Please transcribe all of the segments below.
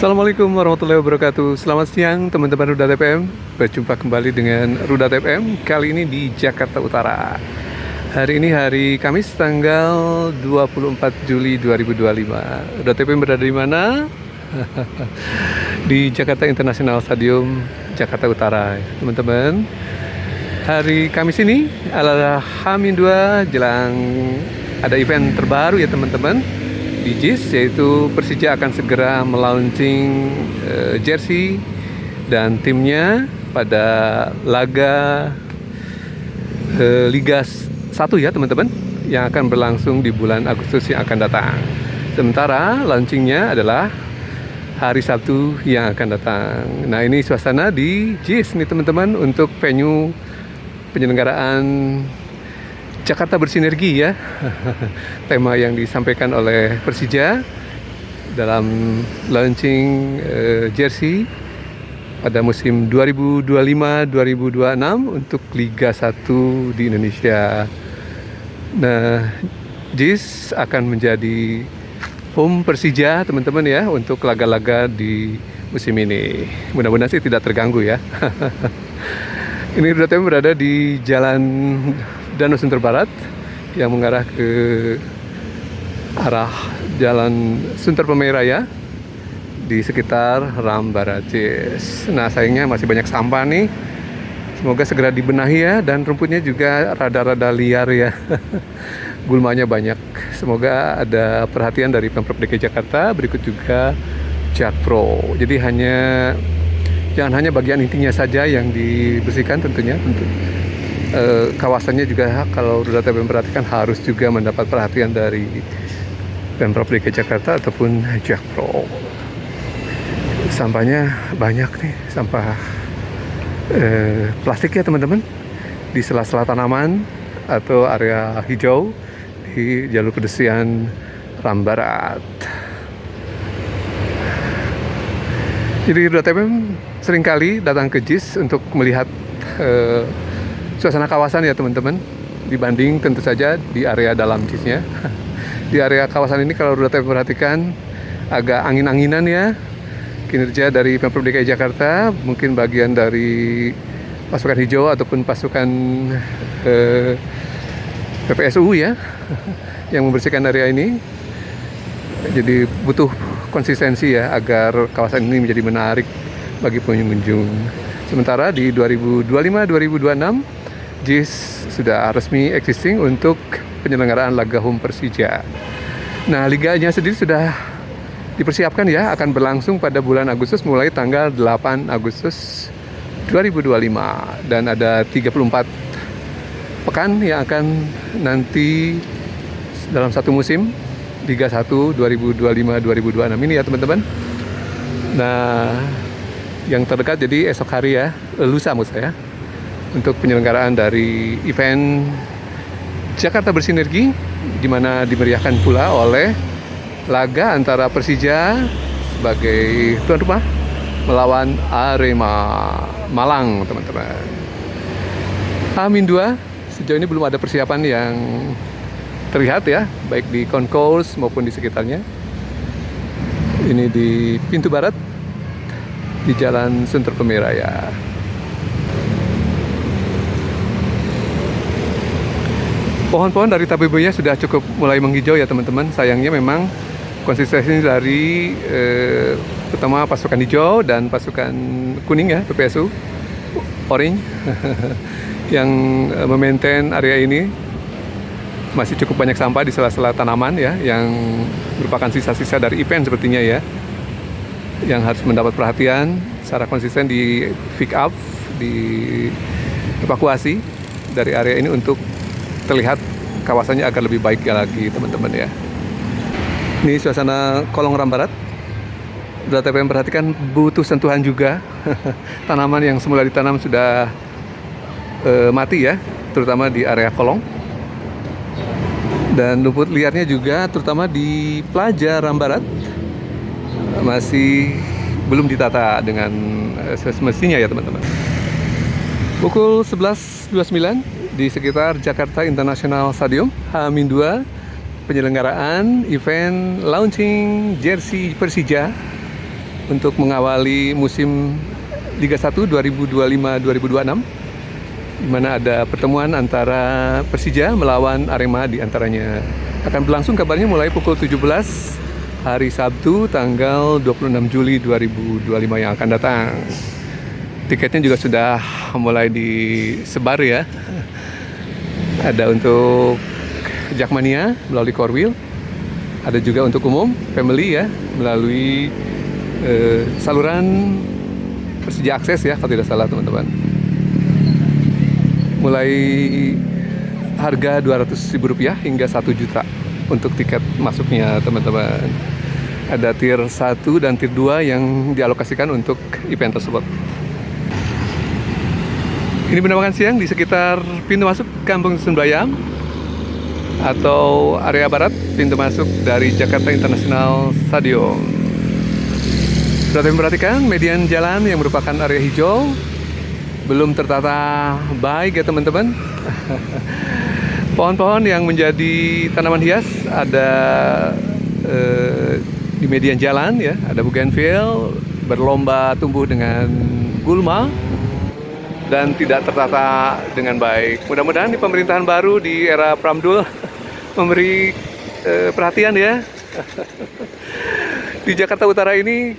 Assalamualaikum warahmatullahi wabarakatuh. Selamat siang teman-teman Rudat FM. Berjumpa kembali dengan Rudat FM. Kali ini di Jakarta Utara. Hari ini hari Kamis tanggal 24 Juli 2025. Rudat FM berada di mana? Di Jakarta International Stadium, Jakarta Utara. Teman-teman, hari Kamis ini adalah H-2 jelang ada event terbaru ya teman-teman di JIS, yaitu Persija akan segera melaunching jersey dan timnya pada laga Liga 1 ya teman-teman, yang akan berlangsung di bulan Agustus yang akan datang. Sementara launchingnya adalah hari Sabtu yang akan datang. Nah, ini suasana di JIS nih teman-teman untuk venue penyelenggaraan Jakarta Bersinergi ya. Tema yang disampaikan oleh Persija dalam launching jersey pada musim 2025-2026 untuk Liga 1 di Indonesia. Nah, JIS akan menjadi home Persija teman-teman ya untuk laga-laga di musim ini. Mudah-mudahan sih tidak terganggu ya. Ini berada di Jalan Danau Sunter Barat yang mengarah ke arah Jalan Sunter Pemeiraya di sekitar Ram Barat JIS. Nah, sayangnya masih banyak sampah nih. Semoga segera dibenahi ya, dan rumputnya juga rada-rada liar ya. Gulmanya banyak. Semoga ada perhatian dari Pemprov DKI Jakarta. Berikut juga Jakpro. Jadi jangan hanya bagian intinya saja yang dibersihkan tentunya. Kawasannya juga kalau Rudat FM memperhatikan harus juga mendapat perhatian dari Pemprov DKI Jakarta ataupun Jakpro. Sampahnya banyak nih, sampah plastik ya teman-teman, di sela-sela tanaman atau area hijau di jalur pedestrian Ram Barat. Jadi Rudat FM seringkali datang ke JIS untuk melihat suasana kawasan ya teman-teman, dibanding tentu saja di area dalam JIS-nya. Di area kawasan ini kalau Rudat perhatikan agak angin-anginan ya kinerja dari Pemprov DKI Jakarta, mungkin bagian dari pasukan hijau ataupun pasukan PPSU ya yang membersihkan area ini. Jadi butuh konsistensi ya agar kawasan ini menjadi menarik bagi pengunjung. Sementara di 2025-2026 JIS sudah resmi existing untuk penyelenggaraan laga home Persija. Nah, liganya sendiri sudah dipersiapkan ya, akan berlangsung pada bulan Agustus mulai tanggal 8 Agustus 2025, dan ada 34 pekan yang akan nanti dalam satu musim Liga 1 2025-2026 ini ya teman-teman. Nah, yang terdekat jadi esok hari ya, lusa maksud saya, untuk penyelenggaraan dari event Jakarta Bersinergi, di mana dimeriahkan pula oleh laga antara Persija sebagai tuan rumah melawan Arema Malang teman-teman. H-2 sejauh ini belum ada persiapan yang terlihat ya, baik di concourse maupun di sekitarnya. Ini di pintu barat di Jalan Sunter Pemeiraya. Pohon-pohon dari Tabebuya sudah cukup mulai menghijau ya teman-teman. Sayangnya memang konsistensi dari pertama pasukan hijau dan pasukan kuning ya, PPSU orange yang memaintain area ini masih cukup banyak sampah di sela-sela tanaman ya, yang merupakan sisa-sisa dari event sepertinya ya, yang harus mendapat perhatian secara konsisten, di pick up, di evakuasi dari area ini untuk terlihat kawasannya agar lebih baik lagi teman-teman ya. Ini suasana kolong Ram Barat. Rudat FM perhatikan butuh sentuhan juga. Tanaman yang semula ditanam sudah mati ya, terutama di area kolong. Dan rumput liarnya juga terutama di Plaza Ram Barat masih belum ditata dengan semestinya ya teman-teman. Pukul 11.29 di sekitar Jakarta International Stadium, H-2 penyelenggaraan event launching jersey Persija untuk mengawali musim Liga 1 2025-2026, di mana ada pertemuan antara Persija melawan Arema di antaranya. Akan berlangsung kabarnya mulai pukul 17 hari Sabtu tanggal 26 Juli 2025 yang akan datang. Tiketnya juga sudah mulai disebar ya. Ada untuk Jakmania melalui Korwil, ada juga untuk umum, family ya, melalui saluran Persija Akses ya, kalau tidak salah teman-teman. Mulai harga Rp200.000 hingga Rp1 juta untuk tiket masuknya teman-teman. Ada tier 1 dan tier 2 yang dialokasikan untuk event tersebut. Ini benar makan siang di sekitar pintu masuk Kampung Sembayam atau area barat pintu masuk dari Jakarta International Stadium. Sudah memperhatikan median jalan yang merupakan area hijau belum tertata baik ya teman-teman. Pohon-pohon yang menjadi tanaman hias ada di median jalan ya, ada bougainville berlomba tumbuh dengan gulma dan tidak tertata dengan baik. Mudah-mudahan di pemerintahan baru di era Pramdul memberi perhatian ya. Di Jakarta Utara ini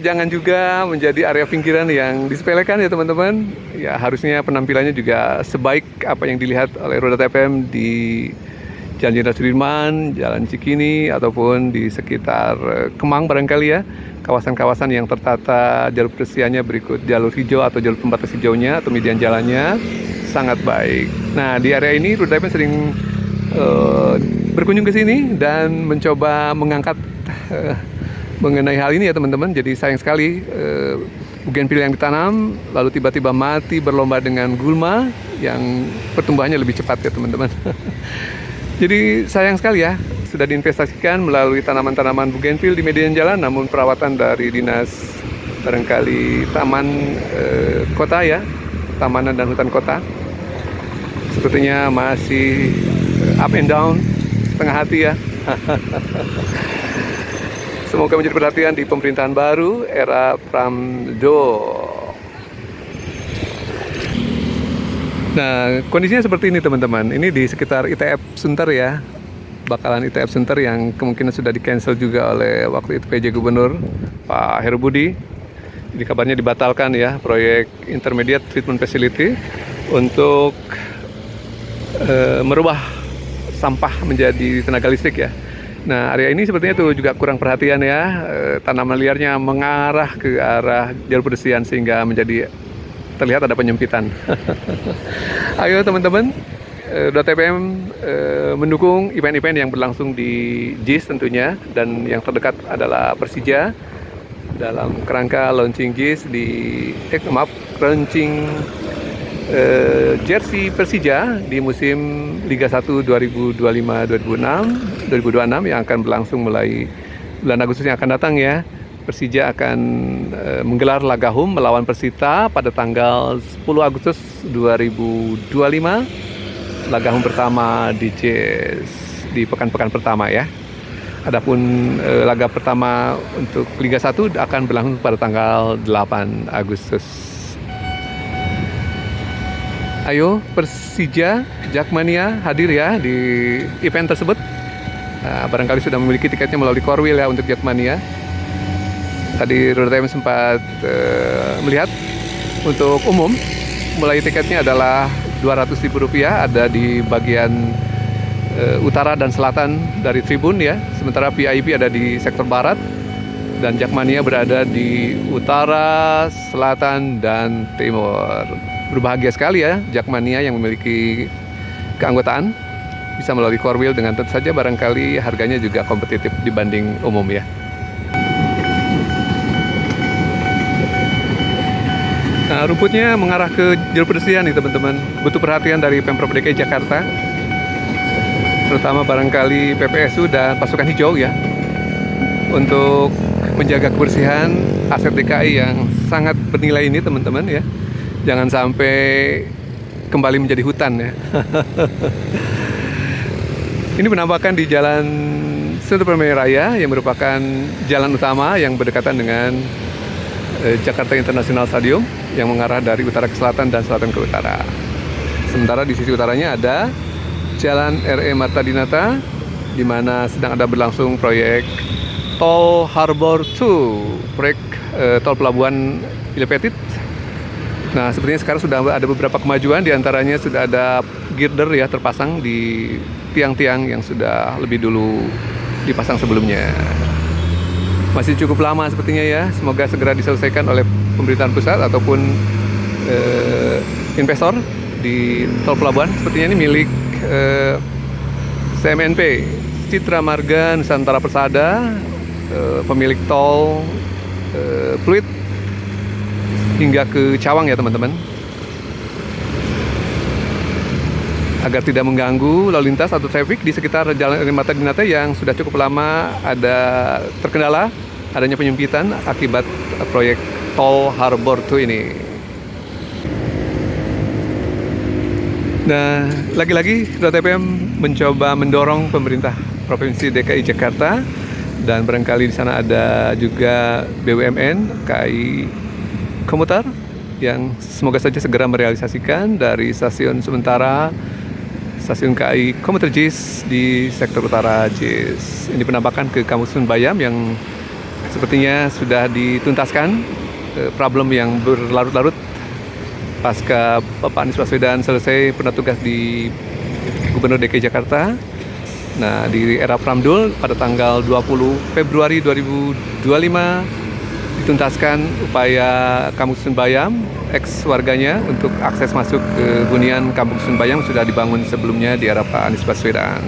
jangan juga menjadi area pinggiran yang disepelekan ya teman-teman. Ya harusnya penampilannya juga sebaik apa yang dilihat oleh Roda TPM di Jalan Jenderal Sudirman, Jalan Cikini, ataupun di sekitar Kemang barangkali ya. Kawasan-kawasan yang tertata jalur pedestriannya berikut jalur hijau atau jalur pembatas hijaunya atau median jalannya sangat baik. Nah di area ini Roda TPM sering berkunjung ke sini dan mencoba mengangkat mengenai hal ini ya teman-teman. Jadi sayang sekali bougainville yang ditanam lalu tiba-tiba mati berlomba dengan gulma yang pertumbuhannya lebih cepat ya teman-teman. Jadi sayang sekali ya, sudah diinvestasikan melalui tanaman-tanaman bougainville di median jalan, namun perawatan dari dinas barangkali taman kota ya, tamanan dan hutan kota sepertinya masih up and down, setengah hati ya. Semoga menjadi perhatian di pemerintahan baru era Pramdul. Nah, kondisinya seperti ini teman-teman. Ini di sekitar ITF Sunter ya. Bakalan ITF Sunter yang kemungkinan sudah di-cancel juga oleh waktu itu PJ Gubernur Pak Heru Budi. Jadi kabarnya dibatalkan ya proyek Intermediate Treatment Facility untuk merubah sampah menjadi tenaga listrik ya. Nah, area ini sepertinya tuh juga kurang perhatian ya. Tanaman liarnya mengarah ke arah jalur pedestrian sehingga menjadi terlihat ada penyempitan. Ayo teman-teman, TPM mendukung event-event yang berlangsung di JIS tentunya, dan yang terdekat adalah Persija dalam kerangka launching JIS launching jersey Persija di musim Liga 1 2025-2026 yang akan berlangsung mulai bulan Agustus yang akan datang ya. Persija akan menggelar laga home melawan Persita pada tanggal 10 Agustus 2025. Laga home pertama di JIS di pekan-pekan pertama ya. Adapun laga pertama untuk Liga 1 akan berlangsung pada tanggal 8 Agustus. Ayo Persija, Jakmania hadir ya di event tersebut. Nah, barangkali sudah memiliki tiketnya melalui Korwil ya untuk Jakmania. Tadi Roda TPM sempat melihat untuk umum mulai tiketnya adalah Rp200.000, ada di bagian utara dan selatan dari tribun ya. Sementara VIP ada di sektor barat dan Jakmania berada di utara, selatan dan timur. Berbahagia sekali ya Jakmania yang memiliki keanggotaan bisa melalui Korwil dengan tentu saja barangkali harganya juga kompetitif dibanding umum ya. Nah, rumputnya mengarah ke jalur pedestrian nih teman-teman. Butuh perhatian dari Pemprov DKI Jakarta, terutama barangkali PPSU dan pasukan hijau ya, untuk menjaga kebersihan aset DKI yang sangat bernilai ini teman-teman ya. Jangan sampai kembali menjadi hutan ya. Ini penampakan di Jalan Sudirman Raya yang merupakan jalan utama yang berdekatan dengan Jakarta International Stadium yang mengarah dari utara ke selatan dan selatan ke utara. Sementara di sisi utaranya ada Jalan RE Marta Dinata, di mana sedang ada berlangsung proyek Tol Harbor 2, proyek tol pelabuhan Elevated. Nah, sepertinya sekarang sudah ada beberapa kemajuan, diantaranya sudah ada girder ya terpasang di tiang-tiang yang sudah lebih dulu dipasang sebelumnya. Masih cukup lama sepertinya ya, semoga segera diselesaikan oleh pemerintahan pusat ataupun investor di tol pelabuhan. Sepertinya ini milik CMNP, Citra Marga Nusantara Persada, pemilik tol Pluit hingga ke Cawang ya teman-teman, agar tidak mengganggu lalu lintas atau traffic di sekitar Jalan RE Marta Dinata yang sudah cukup lama ada terkendala adanya penyempitan akibat proyek Tol Harbor 2 ini. Nah, lagi-lagi RTPM mencoba mendorong pemerintah Provinsi DKI Jakarta, dan barangkali di sana ada juga BUMN KAI Komuter yang semoga saja segera merealisasikan dari stasiun sementara stasiun KAI Komuter JIS di sektor utara JIS. Ini penampakan ke Kampus Bayam yang sepertinya sudah dituntaskan problem yang berlarut-larut pasca Bapak Anies Baswedan selesai pernah tugas di Gubernur DKI Jakarta. Nah, di era Pramdul pada tanggal 20 Februari 2025 dituntaskan upaya Kampus Bayam ex warganya untuk akses masuk ke hunian Kampus Bayam sudah dibangun sebelumnya di era Pak Anies Baswedan,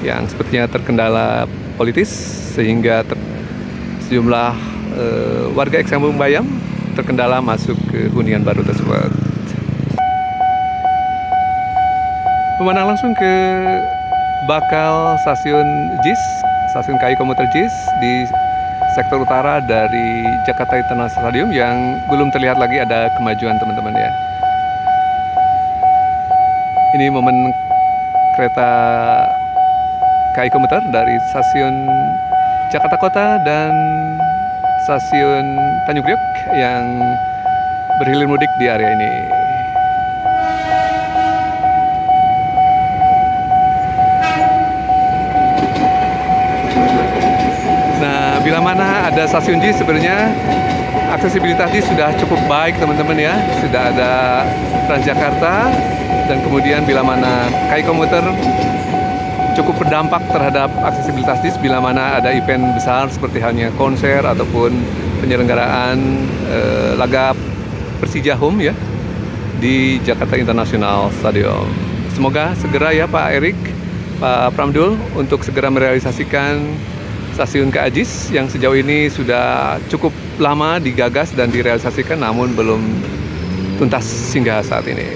yang sepertinya terkendala politis sehingga sejumlah warga ex Kampus Bayam terkendala masuk ke hunian baru tersebut. Memandang langsung ke bakal stasiun JIS, stasiun KAI Komuter JIS di sektor utara dari Jakarta International Stadium yang belum terlihat lagi ada kemajuan teman-teman ya. Ini momen kereta KAI Komuter dari stasiun Jakarta Kota dan stasiun Tanjung Priok yang berhilir mudik di area ini. Bila mana ada stasiun JIS, sebenarnya aksesibilitas JIS sudah cukup baik teman-teman ya. Sudah ada Transjakarta, dan kemudian bila mana KAI Komuter cukup berdampak terhadap aksesibilitas JIS bila mana ada event besar seperti halnya konser ataupun penyelenggaraan laga Persija Home ya di Jakarta International Stadium. Semoga segera ya Pak Erik, Pak Pramdul untuk segera merealisasikan stasiun KAI JIS yang sejauh ini sudah cukup lama digagas dan direalisasikan namun belum tuntas hingga saat ini.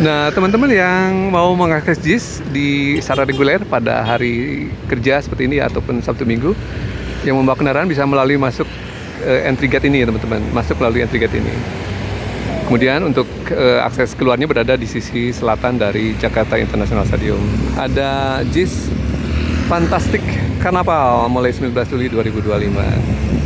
Nah, teman-teman yang mau mengakses JIS di secara reguler pada hari kerja seperti ini ataupun Sabtu Minggu, yang membawa kendaraan bisa melalui masuk entry gate ini ya teman-teman, masuk melalui entry gate ini. Kemudian untuk akses keluarnya berada di sisi selatan dari Jakarta International Stadium. Ada JIS Fantastic Karnaval mulai 19 Juli 2025.